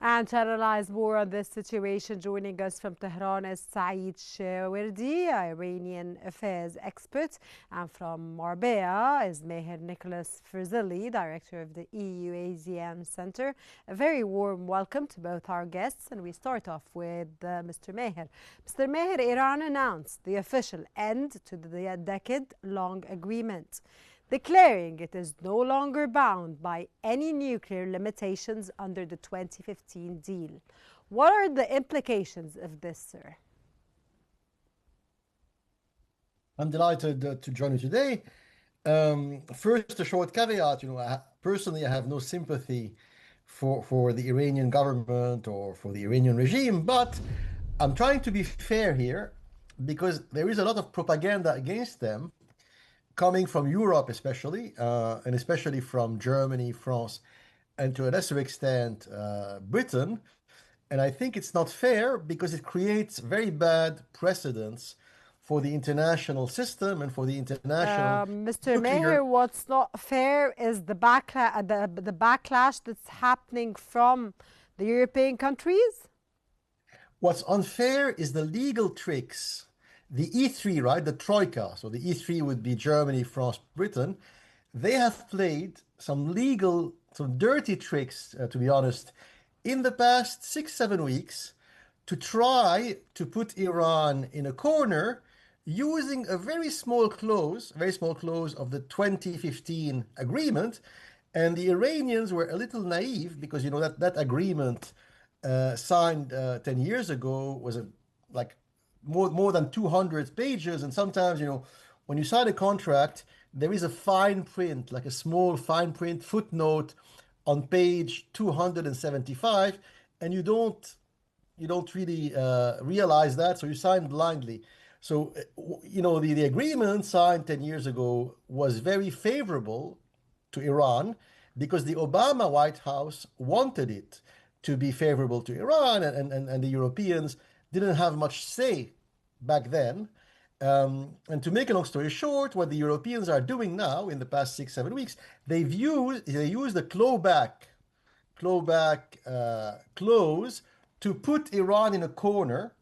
And to analyze more on this situation, joining us from Tehran is Saeed Shawerdy, Iranian affairs expert, and from Marbella is Maher Nicolas Firzli, director of the EU ASEAN Center. A very warm welcome to both our guests, and we start off with Mr. Maher. Mr. Maher, Iran announced the official end to the decade-long agreement, declaring it is no longer bound by any nuclear limitations under the 2015 deal. What are the implications of this, sir? I'm delighted to join you today. First, a short caveat. Personally, I have no sympathy for the Iranian government or for the Iranian regime, but I'm trying to be fair here because there is a lot of propaganda against them coming from Europe especially, and especially from Germany, France, and to a lesser extent, Britain. And I think it's not fair because it creates very bad precedents for the international system and for the international Mr. Maher, what's not fair is the backlash that's happening from the European countries? What's unfair is the legal tricks. The E3, right, the Troika, so the E3 would be Germany, France, Britain, they have played some dirty tricks, to be honest, in the past 6-7 weeks to try to put Iran in a corner using a very small clause of the 2015 agreement. And the Iranians were a little naive because, that agreement signed 10 years ago was more than 200 pages, and sometimes when you sign a contract there is a fine print, like a small fine print footnote on page 275, and you don't really realize that, so you sign blindly. So the agreement signed 10 years ago was very favorable to Iran because the Obama White House wanted it to be favorable to Iran, and the Europeans didn't have much say back then. And to make a long story short, what the Europeans are doing now in the past 6-7 weeks, they use the clawback clause to put Iran in a corner.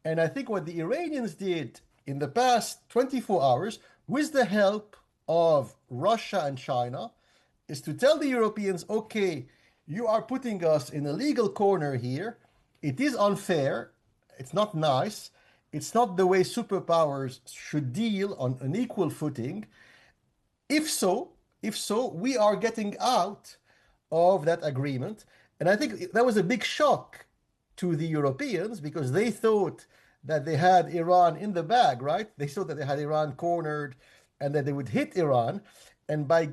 And I think what the Iranians did in the past 24 hours, with the help of Russia and China, is to tell the Europeans, okay, you are putting us in a legal corner here. It is unfair. It's not nice. It's not the way superpowers should deal on an equal footing. If so, we are getting out of that agreement. And I think that was a big shock to the Europeans because they thought that they had Iran in the bag, right? They thought that they had Iran cornered and that they would hit Iran. And by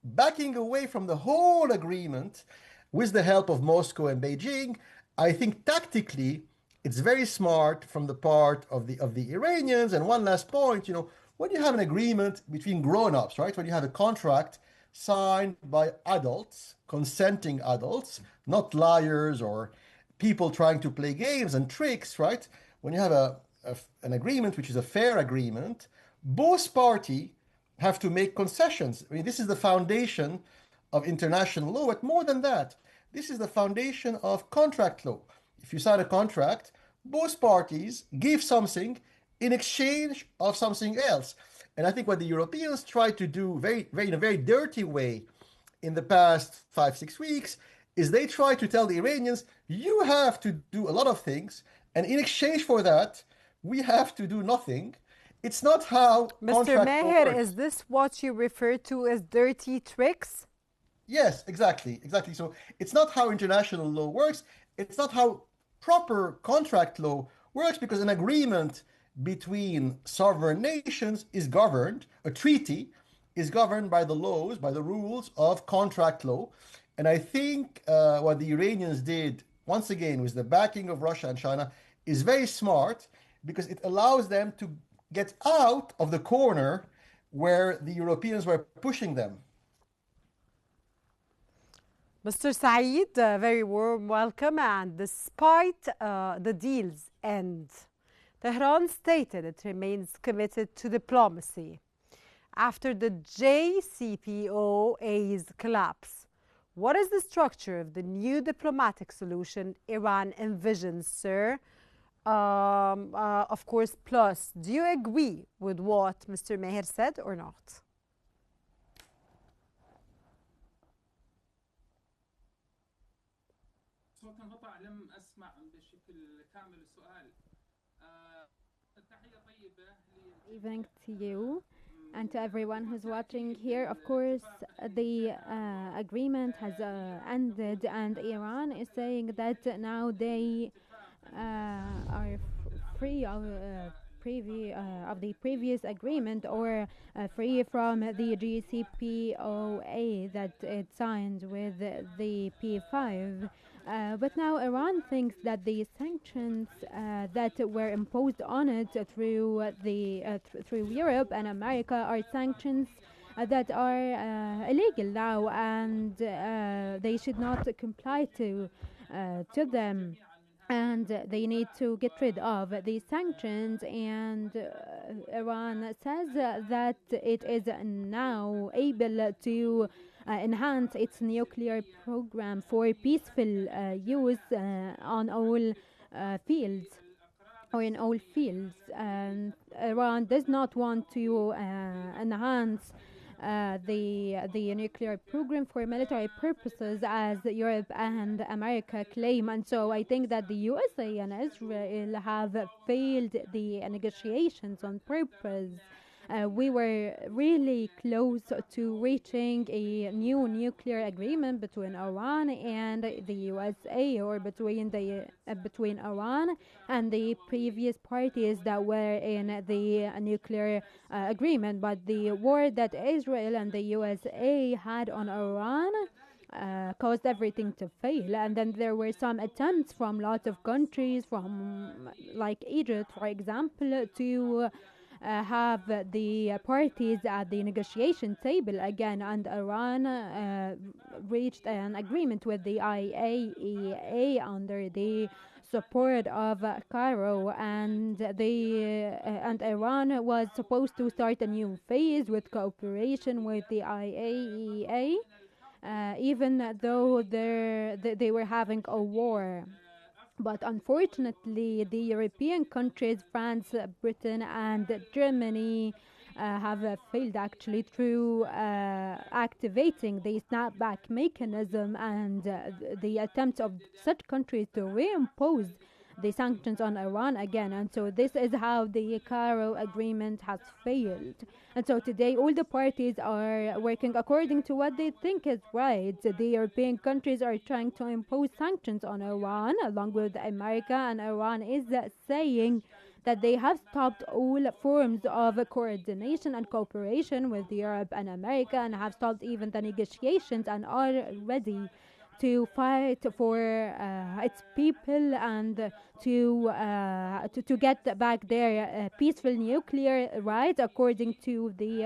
backing away from the whole agreement with the help of Moscow and Beijing, I think tactically it's very smart from the part of the Iranians. And one last point, when you have an agreement between grown-ups, right? When you have a contract signed by adults, consenting adults, not liars or people trying to play games and tricks, right? When you have an agreement which is a fair agreement, both parties have to make concessions. I mean, this is the foundation of international law, but more than that, this is the foundation of contract law. If you sign a contract, both parties give something in exchange of something else. And I think what the Europeans tried to do in a very dirty way in the past 5-6 weeks is they try to tell the Iranians, you have to do a lot of things, and in exchange for that, we have to do nothing. It's not how Mr. Maher, is this what you refer to as dirty tricks? Yes, exactly. So it's not how international law works. It's not how proper contract law works, because an agreement between sovereign nations is governed, a treaty is governed by the laws, by the rules of contract law. And I think what the Iranians did, once again, with the backing of Russia and China, is very smart because it allows them to get out of the corner where the Europeans were pushing them. Mr. Saeed, a very warm welcome. And despite the deal's end, Tehran stated it remains committed to diplomacy. After the JCPOA's collapse, What is the structure of the new diplomatic solution Iran envisions, sir? Of course, plus, do you agree with what Mr. Maher said or not? Evening to you and to everyone who's watching here. Of course, the agreement has ended, and Iran is saying that now they are free of of the previous agreement, or free from the JCPOA that it signed with the P5. But now Iran thinks that the sanctions that were imposed on it through Europe and America are sanctions that are illegal now, and they should not comply to them, and they need to get rid of these sanctions. And Iran says that it is now able to enhance its nuclear program for peaceful use on all fields, or in all fields. And Iran does not want to enhance the nuclear program for military purposes, as Europe and America claim. And so I think that the USA and Israel have failed the negotiations on purpose. We were really close to reaching a new nuclear agreement between Iran and the USA, or between Iran and the previous parties that were in the nuclear agreement. But the war that Israel and the USA had on Iran caused everything to fail. And then there were some attempts from lots of countries, from like Egypt, for example, to have the parties at the negotiation table again, and Iran reached an agreement with the IAEA under the support of Cairo, and Iran was supposed to start a new phase with cooperation with the IAEA, even though they were having a war. But unfortunately, the European countries, France, Britain, and Germany, have failed actually through activating the snapback mechanism, and the attempts of such countries to reimpose the sanctions on Iran again. And so this is how the Cairo agreement has failed. And so today all the parties are working according to what they think is right. The European countries are trying to impose sanctions on Iran along with America, and Iran is saying that they have stopped all forms of coordination and cooperation with Europe and America, and have stopped even the negotiations, and are ready to fight for its people, and to get back their peaceful nuclear rights according to the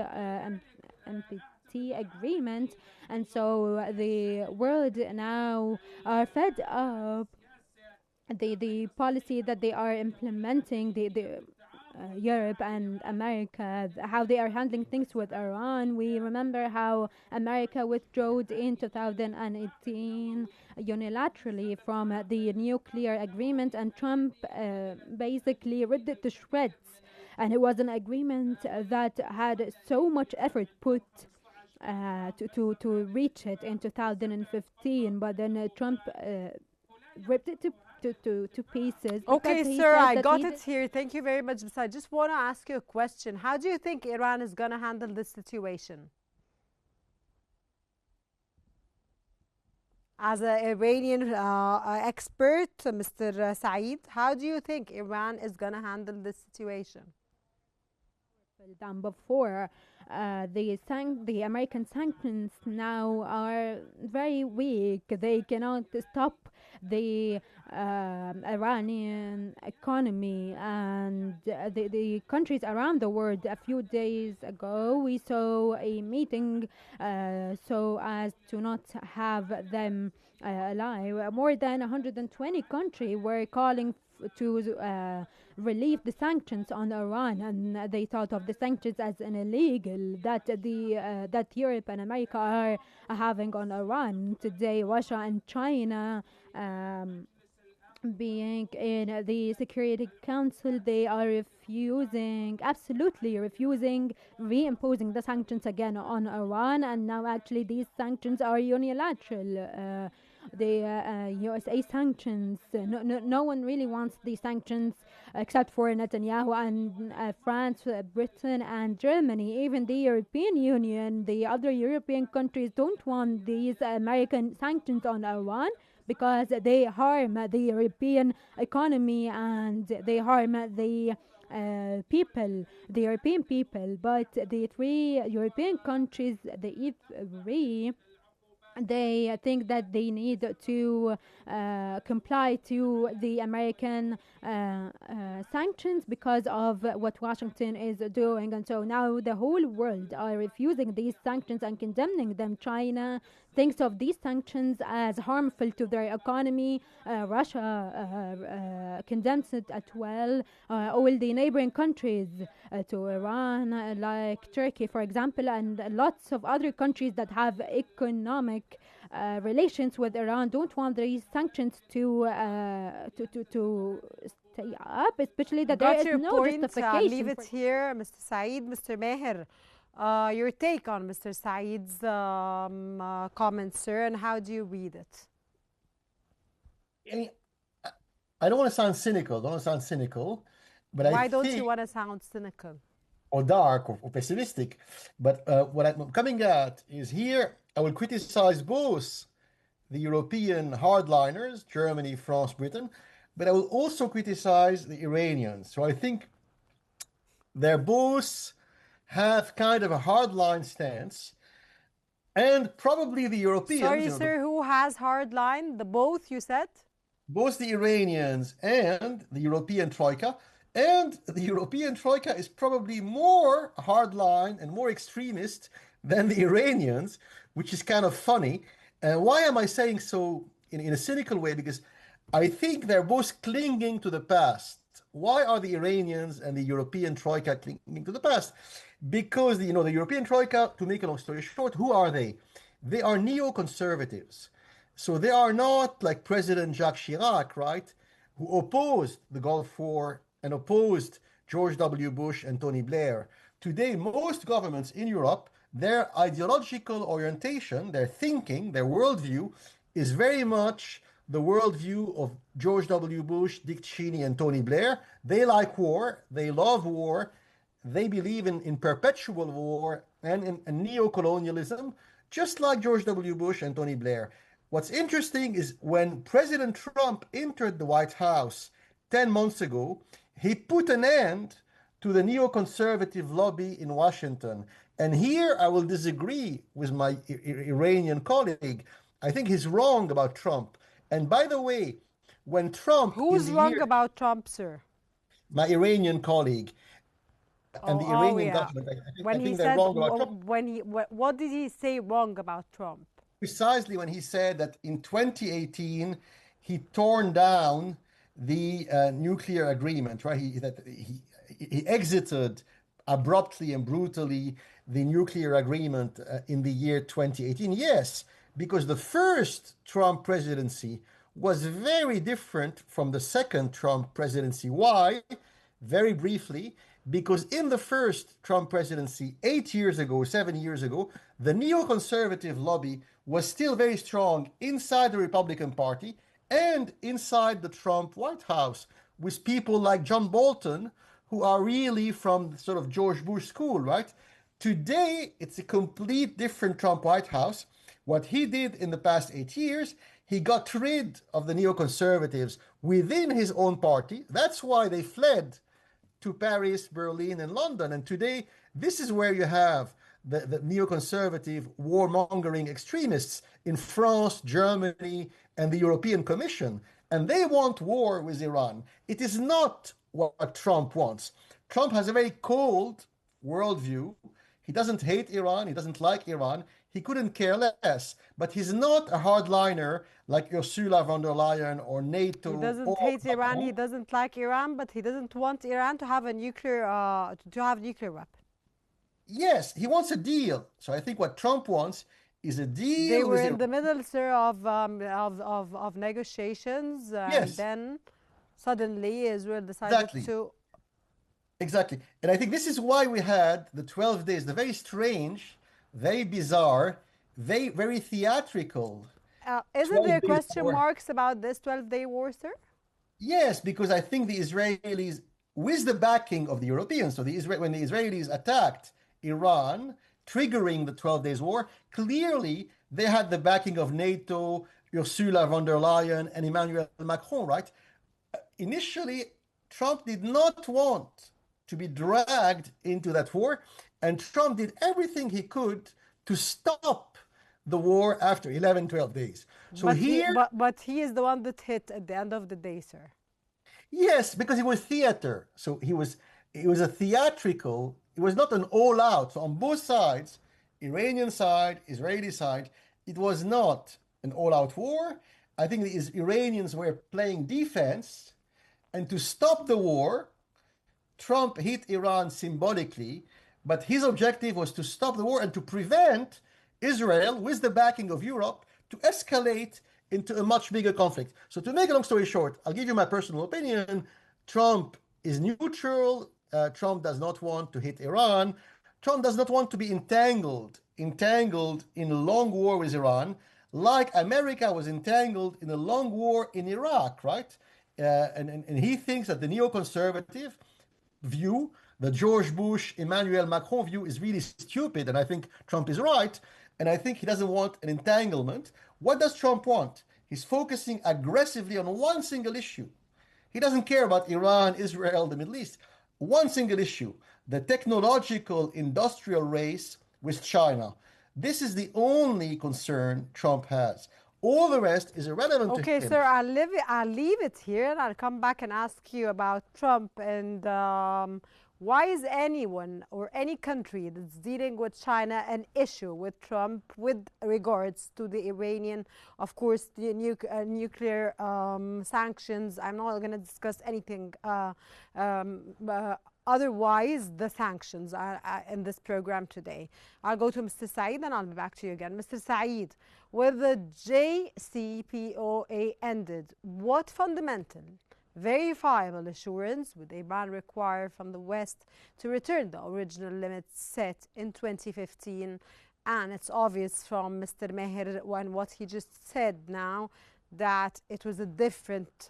NPT agreement. And so the world now are fed up the policy that they are implementing, the Europe and America, how they are handling things with Iran. We remember how America withdrew in 2018 unilaterally from the nuclear agreement, and Trump basically ripped it to shreds. And it was an agreement that had so much effort put to reach it in 2015, but then Trump ripped it to pieces. Okay, sir, I got it here. Thank you very much. I just want to ask you a question. How do you think Iran is going to handle this situation? As an Iranian expert, Mr. Saeed, how do you think Iran is going to handle this situation? Than before. The American sanctions now are very weak. They cannot stop the Iranian economy, and the countries around the world. A few days ago we saw a meeting so as to not have them alive. More than 120 countries were calling relieve the sanctions on Iran, and they thought of the sanctions as an illegal that Europe and America are having on Iran. Today, Russia and China. Being in the Security Council, they are absolutely refusing reimposing the sanctions again on Iran, and now actually these sanctions are unilateral. The USA sanctions, no one really wants these sanctions except for Netanyahu and France, Britain, and Germany. Even the European Union, the other European countries don't want these American sanctions on Iran, because they harm the European economy and they harm the European people. But the three European countries, the E3, they think that they need to comply to the American sanctions because of what Washington is doing. And so now the whole world are refusing these sanctions and condemning them. China thinks of these sanctions as harmful to their economy. Russia condemns it as well. All the neighboring countries to Iran, like Turkey, for example, and lots of other countries that have economic relations with Iran, don't want these sanctions to stay up, especially that there is no justification. Leave it here, Mr. Saeed. Mr. Maher, your take on Mr. Saeed's comments, sir, and how do you read it? I don't want to sound cynical. But why don't you want to sound cynical? Or dark or pessimistic? But what I'm coming at is here I will criticize both the European hardliners, Germany, France, Britain, but I will also criticize the Iranians. So I think they're both have kind of a hardline stance, and probably the Europeans. Sorry, sir, who has hardline? The both, you said? Both the Iranians and the European Troika. And the European Troika is probably more hardline and more extremist than the Iranians, which is kind of funny. And why am I saying so in a cynical way? Because I think they're both clinging to the past. Why are the Iranians and the European Troika clinging to the past? Because the European Troika, to make a long story short, who are they? They are neoconservatives. So they are not like President Jacques Chirac, right, who opposed the Gulf War and opposed George W. Bush and Tony Blair. Today, most governments in Europe, their ideological orientation, their thinking, their worldview is very much the worldview of George W. Bush, Dick Cheney, and Tony Blair. They like war. They love war. They believe in perpetual war and in neo-colonialism, just like George W. Bush and Tony Blair. What's interesting is when President Trump entered the White House 10 months ago, he put an end to the neoconservative lobby in Washington. And here I will disagree with my Iranian colleague. I think he's wrong about Trump. And by the way, when Trump... Who's wrong about Trump, sir? My Iranian colleague. And the Iranian government. I think they're wrong about Trump. What did he say wrong about Trump? Precisely when he said that in 2018, he torn down the nuclear agreement, right? He exited abruptly and brutally the nuclear agreement in the year 2018. Yes, because the first Trump presidency was very different from the second Trump presidency. Why? Very briefly, because in the first Trump presidency, 7 years ago, the neoconservative lobby was still very strong inside the Republican Party and inside the Trump White House, with people like John Bolton, who are really from sort of George Bush school, right? Today, it's a complete different Trump White House. What he did in the past 8 years, he got rid of the neoconservatives within his own party. That's why they fled to Paris, Berlin, and London. And today, this is where you have the neoconservative warmongering extremists in France, Germany, and the European Commission. And they want war with Iran. It is not what Trump wants. Trump has a very cold worldview. He doesn't hate Iran. He doesn't like Iran. he couldn't care less. But he's not a hardliner like Ursula von der Leyen or NATO He doesn't or hate Iran. He Macron. doesn't like Iran, but he doesn't want Iran to have a nuclear weapon. Yes, he wants a deal. So I think what Trump wants is a They deal were with in Iran. the middle, sir, of negotiations, and Yes, then suddenly Israel decided exactly. to. Exactly. And I think this is why we had the 12 days, the very strange, very bizarre, very theatrical Isn't 12 there days question war. marks about this 12-day war, sir? Yes, because I think the Israelis, with the backing of the Europeans, so when the Israelis attacked Iran, triggering the 12 days war, clearly they had the backing of NATO, Ursula von der Leyen, and Emmanuel Macron, right? Initially, Trump did not want to be dragged into that war, and Trump did everything he could to stop the war after 11, 12 days. So But he, here, but he is the one that hit at the end of the day, sir. yes, because it was theater. So it was a theatrical, it was not an all out. So on both sides, Iranian side, Israeli side, it was not an all out war. I think the Iranians were playing defense, and to stop the war, Trump hit Iran symbolically, but his objective was to stop the war and to prevent Israel, with the backing of Europe, to escalate into a much bigger conflict. So, to make a long story short, I'll give you my personal opinion. Trump is neutral. Trump does not want to hit Iran. Trump does not want to be entangled in a long war with Iran, like America was entangled in a long war in Iraq, right? And he thinks that the neoconservative view, the George Bush, Emmanuel Macron view, is really stupid. And I think Trump is right. And I think he doesn't want an entanglement. What does Trump want? He's focusing aggressively on one single issue. He doesn't care about Iran, Israel, the Middle East. One single issue, the technological industrial race with China. This is the only concern Trump has. All the rest is irrelevant to Okay, him. sir, I'll leave it here and I'll come back and ask you about Trump and why is anyone or any country that's dealing with China an issue with Trump with regards to the Iranian, of course, the nuclear sanctions. I'm not going to discuss anything otherwise the sanctions in this program today. I'll go to Mr. Saeed and I'll be back to you again. Mr. Saeed, with the JCPOA ended, what fundamental, verifiable assurance would Iran require from the West to return the original limits set in 2015? And it's obvious from Mr. Maher and what he just said now that it was a different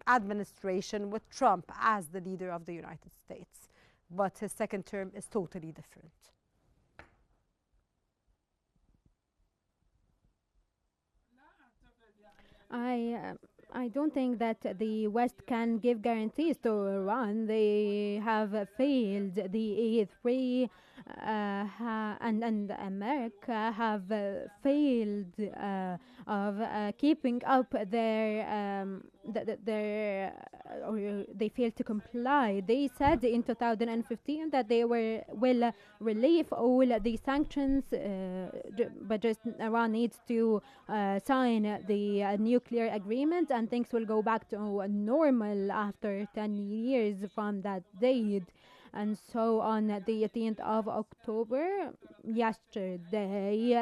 administration with Trump as the leader of the United States. But his second term is totally different. I don't think that the West can give guarantees to Iran. They have failed the A3 and America have failed of keeping up or they failed to comply. They said in 2015 that they will relieve all the sanctions, but just Iran needs to sign the nuclear agreement and things will go back to normal after 10 years from that date. And so on the 18th of October, yesterday,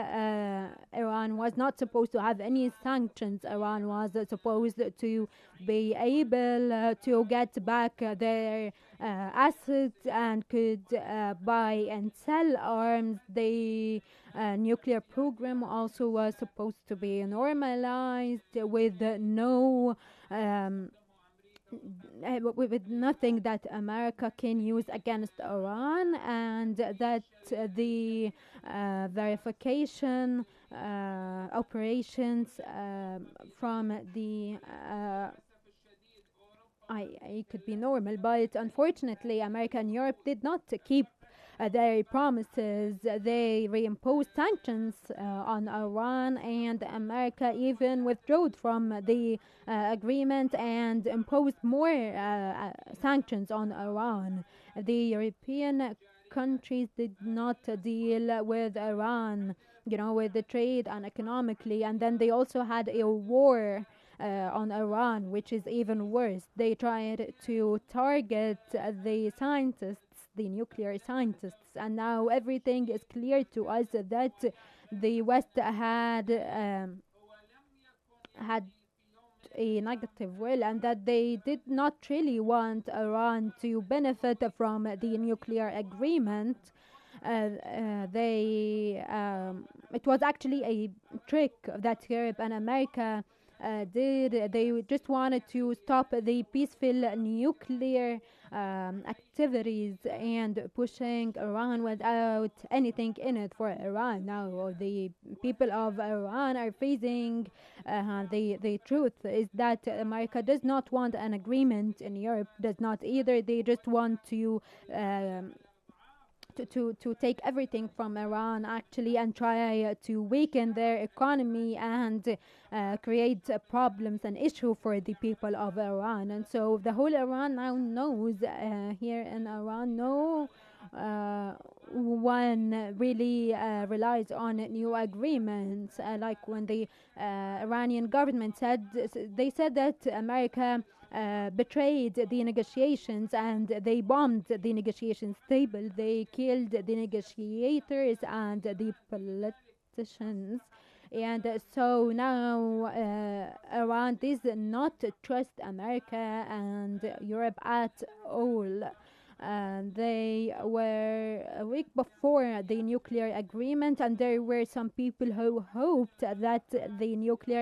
Iran was not supposed to have any sanctions. Iran was supposed to be able to get back their assets and could buy and sell arms. The nuclear program also was supposed to be normalized with no with nothing that America can use against Iran, and that the verification operations from the it could be normal, but unfortunately America and Europe did not keep their promises. They reimposed sanctions on Iran, and America even withdrew from the agreement and imposed more sanctions on Iran. The European countries did not deal with Iran with the trade and economically. And then they also had a war on Iran, which is even worse. They tried to target the scientists, the nuclear scientists, and now everything is clear to us that the West had a negative will, and that they did not really want Iran to benefit from the nuclear agreement. It was actually a trick that Europe and America did. They just wanted to stop the peaceful nuclear activities and pushing Iran without anything in it for Iran. Now the people of Iran are facing the truth is that America does not want an agreement, and Europe does not either. They just want um, to take everything from Iran actually, and try to weaken their economy and create problems and issue for the people of Iran. And so the whole Iran now knows, here in Iran, no one really relies on new agreements, like when the Iranian government they said that America betrayed the negotiations and they bombed the negotiations table. They killed the negotiators and the politicians. And so now Iran does not trust America and Europe at all. They were a week before the nuclear agreement, and there were some people who hoped that the nuclear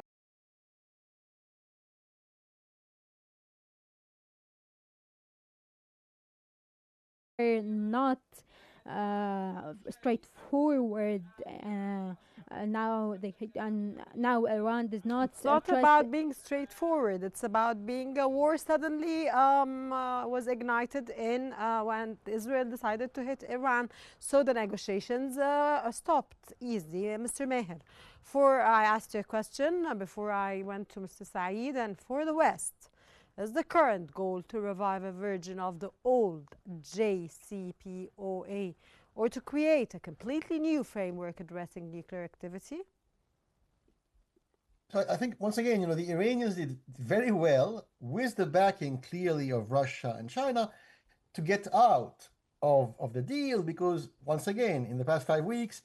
were not straightforward. Now Iran does not It's not trust. about being straightforward. It's about being a war suddenly was ignited in when Israel decided to hit Iran. So the negotiations stopped easy. Mr. Maher, I asked you a question before I went to Mr. Saeed, and for the West, is the current goal to revive a version of the old JCPOA, or to create a completely new framework addressing nuclear activity? So I think, once again, the Iranians did very well, with the backing clearly of Russia and China, to get out of the deal, because, once again, in the past 5 weeks,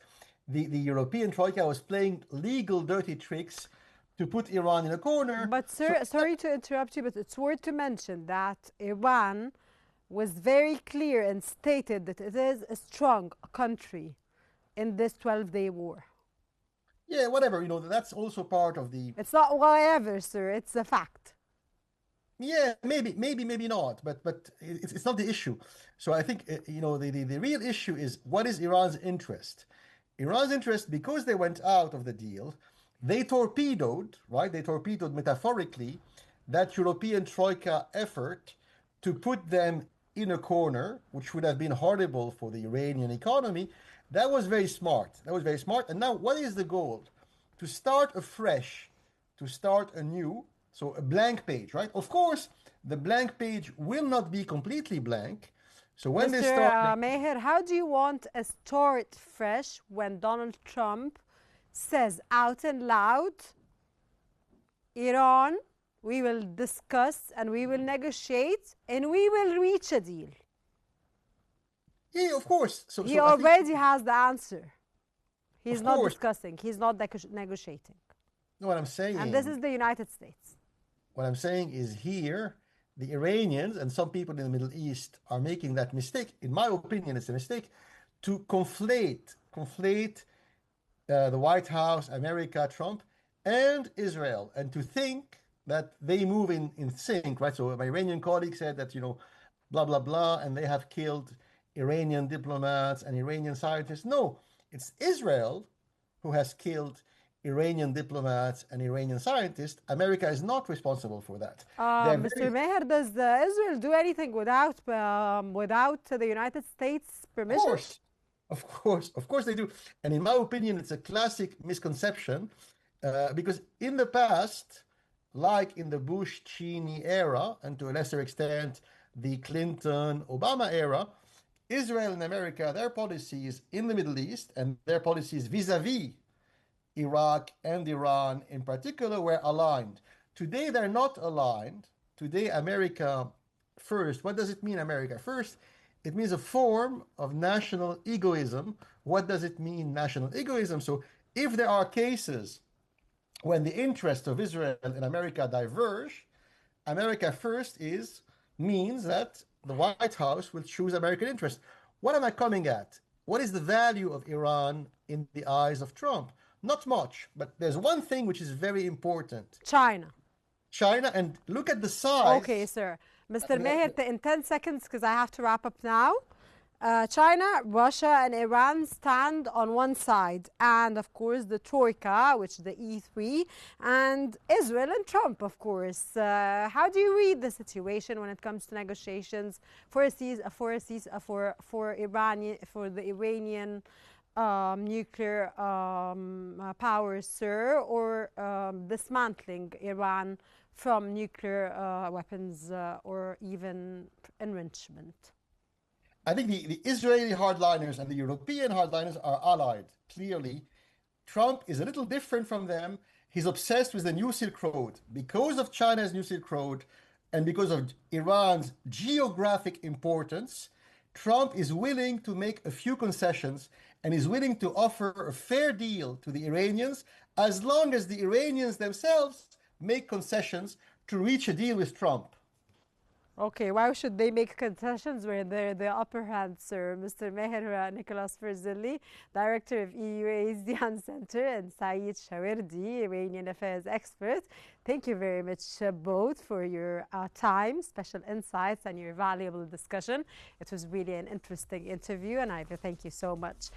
the European Troika was playing legal dirty tricks to put Iran in a corner. But, sir, sorry to interrupt you, but it's worth to mention that Iran was very clear and stated that it is a strong country in this 12-day war. Yeah, whatever, that's also part of the... It's not whatever, sir, it's a fact. Yeah, maybe not, but it's not the issue. So I think, the real issue is, what is Iran's interest? Iran's interest, because they went out of the deal, they torpedoed metaphorically, that European Troika effort to put them in a corner, which would have been horrible for the Iranian economy. That was very smart. And now, what is the goal? To start afresh, to start anew, so a blank page, right? Of course, the blank page will not be completely blank. So when they start... Mr. Maher, how do you want a start fresh when Donald Trump says out and loud, Iran, we will discuss and we will negotiate and we will reach a deal? Yeah, of course. So he already has the answer. He's not discussing. He's not negotiating. No, what I'm saying... And this is the United States. What I'm saying is, here, the Iranians and some people in the Middle East are making that mistake. In my opinion, it's a mistake to conflate the White House, America, Trump, and Israel, and to think that they move in sync, right? So my Iranian colleague said that, blah, blah, blah, and they have killed Iranian diplomats and Iranian scientists. No, it's Israel who has killed Iranian diplomats and Iranian scientists. America is not responsible for that. Mr. Maher, does Israel do anything without the United States' permission? Of course they do. And in my opinion, it's a classic misconception, because in the past, like in the Bush-Cheney era, and to a lesser extent, the Clinton-Obama era, Israel and America, their policies in the Middle East and their policies vis-a-vis Iraq and Iran in particular were aligned. Today, they're not aligned. Today, America first. What does it mean, America first? It means a form of national egoism. What does it mean, national egoism? So, if there are cases when the interests of Israel and America diverge, America first means that the White House will choose American interests. What am I coming at? What is the value of Iran in the eyes of Trump? Not much, but there's one thing which is very important. China. China, and look at the size. Okay, sir. Mr. Maher, in 10 seconds, because I have to wrap up now. China, Russia, and Iran stand on one side, and of course the Troika, which is the E3, and Israel and Trump, of course. How do you read the situation when it comes to negotiations for the Iranian nuclear powers, sir, or dismantling Iran from nuclear weapons or even enrichment? I think the Israeli hardliners and the European hardliners are allied, clearly. Trump is a little different from them. He's obsessed with the New Silk Road. Because of China's New Silk Road and because of Iran's geographic importance, Trump is willing to make a few concessions and is willing to offer a fair deal to the Iranians as long as the Iranians themselves make concessions to reach a deal with Trump. Okay, why should they make concessions where they're the upper hand, sir? Mr. Maher Nicolas Firzli, Director of EU ASEAN Center, and Saeed Shawerdy, Iranian affairs expert. Thank you very much both for your time, special insights, and your valuable discussion. It was really an interesting interview, and I thank you so much.